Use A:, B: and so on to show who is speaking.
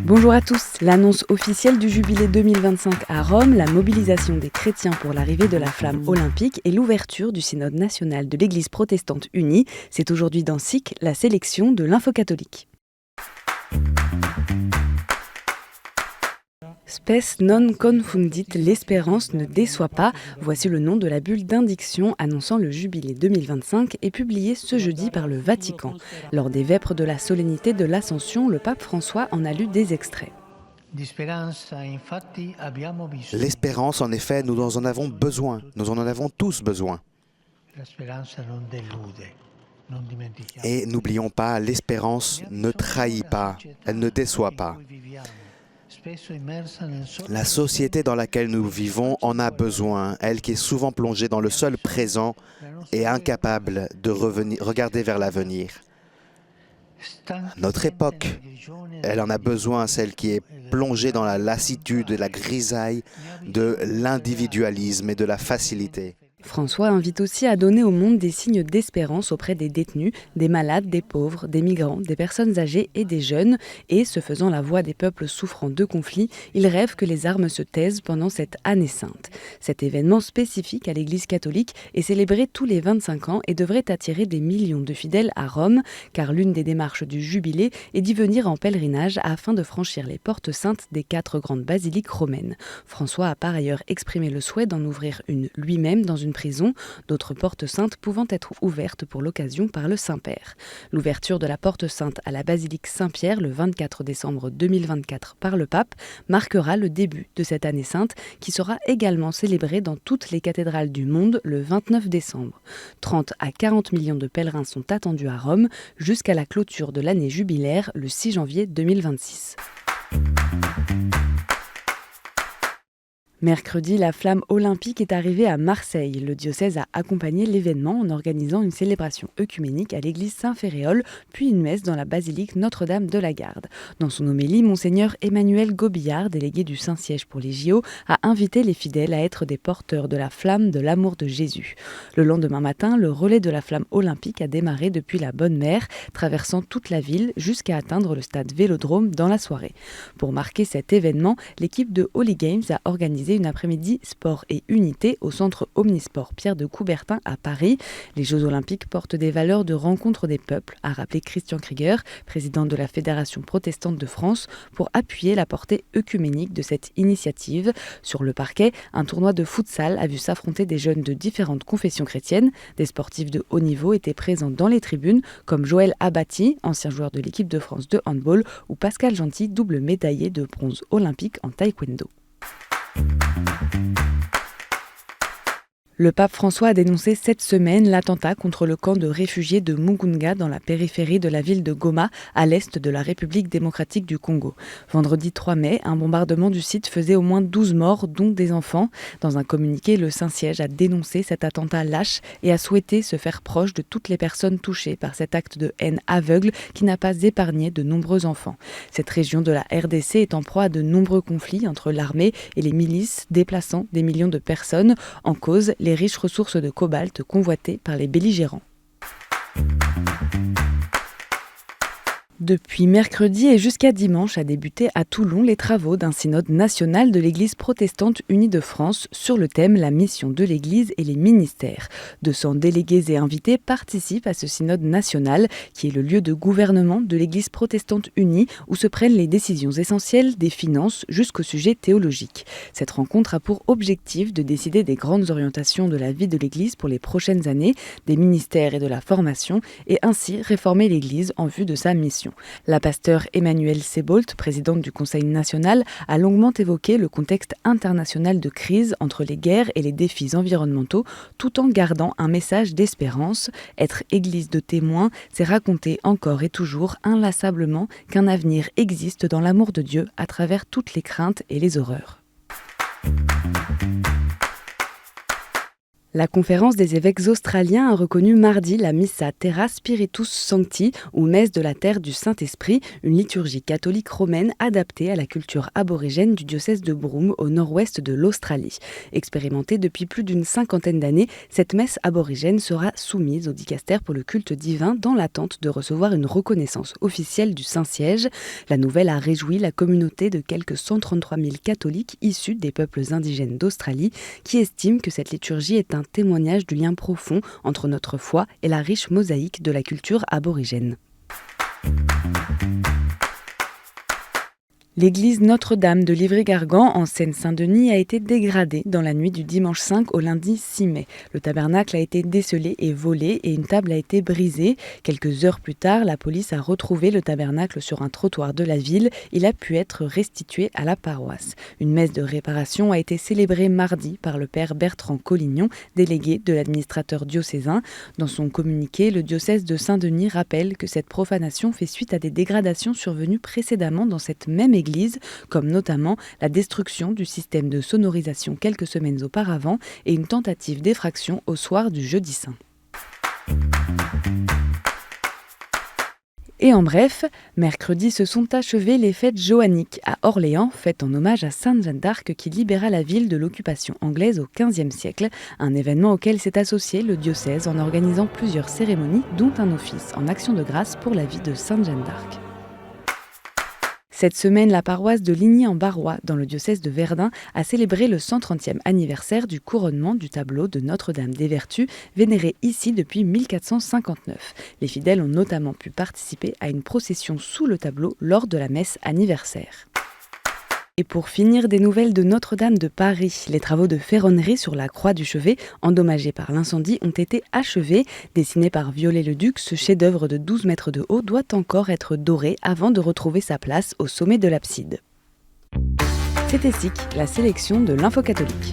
A: Bonjour à tous. L'annonce officielle du jubilé 2025 à Rome, la mobilisation des chrétiens pour l'arrivée de la flamme olympique et l'ouverture du synode national de l'Église protestante unie, c'est aujourd'hui dans SIC, la sélection de l'info catholique. Spes non confundit, l'espérance ne déçoit pas. Voici le nom de la bulle d'indiction annonçant le jubilé 2025 et publiée ce jeudi par le Vatican. Lors des vêpres de la solennité de l'Ascension, le pape François en a lu des extraits.
B: L'espérance, en effet, nous en avons besoin. Nous en avons tous besoin. Et n'oublions pas, l'espérance ne trahit pas, elle ne déçoit pas. La société dans laquelle nous vivons en a besoin, elle qui est souvent plongée dans le seul présent et incapable de regarder vers l'avenir. Notre époque, elle en a besoin, celle qui est plongée dans la lassitude et la grisaille de l'individualisme et de la facilité.
A: François invite aussi à donner au monde des signes d'espérance auprès des détenus, des malades, des pauvres, des migrants, des personnes âgées et des jeunes. Et, se faisant la voix des peuples souffrant de conflits, il rêve que les armes se taisent pendant cette année sainte. Cet événement spécifique à l'Église catholique est célébré tous les 25 ans et devrait attirer des millions de fidèles à Rome, car l'une des démarches du jubilé est d'y venir en pèlerinage afin de franchir les portes saintes des 4 grandes basiliques romaines. François a par ailleurs exprimé le souhait d'en ouvrir une lui-même dans une prison, d'autres portes saintes pouvant être ouvertes pour l'occasion par le Saint-Père. L'ouverture de la porte sainte à la basilique Saint-Pierre le 24 décembre 2024 par le pape marquera le début de cette année sainte qui sera également célébrée dans toutes les cathédrales du monde le 29 décembre. 30 à 40 millions de pèlerins sont attendus à Rome jusqu'à la clôture de l'année jubilaire le 6 janvier 2026. Mercredi, la flamme olympique est arrivée à Marseille. Le diocèse a accompagné l'événement en organisant une célébration œcuménique à l'église Saint-Féréol, puis une messe dans la basilique Notre-Dame de la Garde. Dans son homélie, Monseigneur Emmanuel Gobillard, délégué du Saint-Siège pour les JO, a invité les fidèles à être des porteurs de la flamme de l'amour de Jésus. Le lendemain matin, le relais de la flamme olympique a démarré depuis la Bonne Mère, traversant toute la ville jusqu'à atteindre le stade Vélodrome dans la soirée. Pour marquer cet événement, l'équipe de Holy Games a organisé une après-midi sport et unité au centre Omnisport Pierre de Coubertin à Paris. Les Jeux Olympiques portent des valeurs de rencontre des peuples, a rappelé Christian Krieger, président de la Fédération protestante de France, pour appuyer la portée œcuménique de cette initiative. Sur le parquet, un tournoi de futsal a vu s'affronter des jeunes de différentes confessions chrétiennes. Des sportifs de haut niveau étaient présents dans les tribunes, comme Joël Abati, ancien joueur de l'équipe de France de handball, ou Pascal Gentil, double médaillé de bronze olympique en taekwondo. Le pape François a dénoncé cette semaine l'attentat contre le camp de réfugiés de Mugunga dans la périphérie de la ville de Goma, à l'est de la République démocratique du Congo. Vendredi 3 mai, un bombardement du site faisait au moins 12 morts, dont des enfants. Dans un communiqué, le Saint-Siège a dénoncé cet attentat lâche et a souhaité se faire proche de toutes les personnes touchées par cet acte de haine aveugle qui n'a pas épargné de nombreux enfants. Cette région de la RDC est en proie à de nombreux conflits entre l'armée et les milices, déplaçant des millions de personnes. En cause, les riches ressources de cobalt convoitées par les belligérants. Depuis mercredi et jusqu'à dimanche a débuté à Toulon les travaux d'un synode national de l'Église protestante unie de France sur le thème « La mission de l'Église et les ministères ». 200 délégués et invités participent à ce synode national qui est le lieu de gouvernement de l'Église protestante unie où se prennent les décisions essentielles des finances jusqu'au sujet théologique. Cette rencontre a pour objectif de décider des grandes orientations de la vie de l'Église pour les prochaines années, des ministères et de la formation et ainsi réformer l'Église en vue de sa mission. La pasteure Emmanuelle Sebolt, présidente du Conseil national, a longuement évoqué le contexte international de crise entre les guerres et les défis environnementaux, tout en gardant un message d'espérance. Être église de témoins, c'est raconter encore et toujours inlassablement qu'un avenir existe dans l'amour de Dieu à travers toutes les craintes et les horreurs. La conférence des évêques australiens a reconnu mardi la Missa Terra Spiritus Sancti, ou messe de la terre du Saint-Esprit, une liturgie catholique romaine adaptée à la culture aborigène du diocèse de Broome au nord-ouest de l'Australie. Expérimentée depuis plus d'une cinquantaine d'années, cette messe aborigène sera soumise au dicaster pour le culte divin dans l'attente de recevoir une reconnaissance officielle du Saint-Siège. La nouvelle a réjoui la communauté de quelques 133 000 catholiques issus des peuples indigènes d'Australie qui estiment que cette liturgie est un témoignage du lien profond entre notre foi et la riche mosaïque de la culture aborigène. L'église Notre-Dame de Livry-Gargan en Seine-Saint-Denis a été dégradée dans la nuit du dimanche 5 au lundi 6 mai. Le tabernacle a été décelé et volé et une table a été brisée. Quelques heures plus tard, la police a retrouvé le tabernacle sur un trottoir de la ville. Il a pu être restitué à la paroisse. Une messe de réparation a été célébrée mardi par le père Bertrand Collignon, délégué de l'administrateur diocésain. Dans son communiqué, le diocèse de Saint-Denis rappelle que cette profanation fait suite à des dégradations survenues précédemment dans cette même église, comme notamment la destruction du système de sonorisation quelques semaines auparavant et une tentative d'effraction au soir du jeudi saint. Et en bref, mercredi se sont achevées les fêtes joanniques à Orléans, fêtes en hommage à Sainte Jeanne d'Arc qui libéra la ville de l'occupation anglaise au XVe siècle, un événement auquel s'est associé le diocèse en organisant plusieurs cérémonies, dont un office en action de grâce pour la vie de Sainte Jeanne d'Arc. Cette semaine, la paroisse de Ligny-en-Barrois, dans le diocèse de Verdun, a célébré le 130e anniversaire du couronnement du tableau de Notre-Dame des Vertus, vénéré ici depuis 1459. Les fidèles ont notamment pu participer à une procession sous le tableau lors de la messe anniversaire. Et pour finir, des nouvelles de Notre-Dame de Paris. Les travaux de ferronnerie sur la croix du chevet, endommagés par l'incendie, ont été achevés. Dessiné par Viollet-le-Duc, ce chef-d'œuvre de 12 mètres de haut doit encore être doré avant de retrouver sa place au sommet de l'abside. C'était SIC, la sélection de l'Info catholique.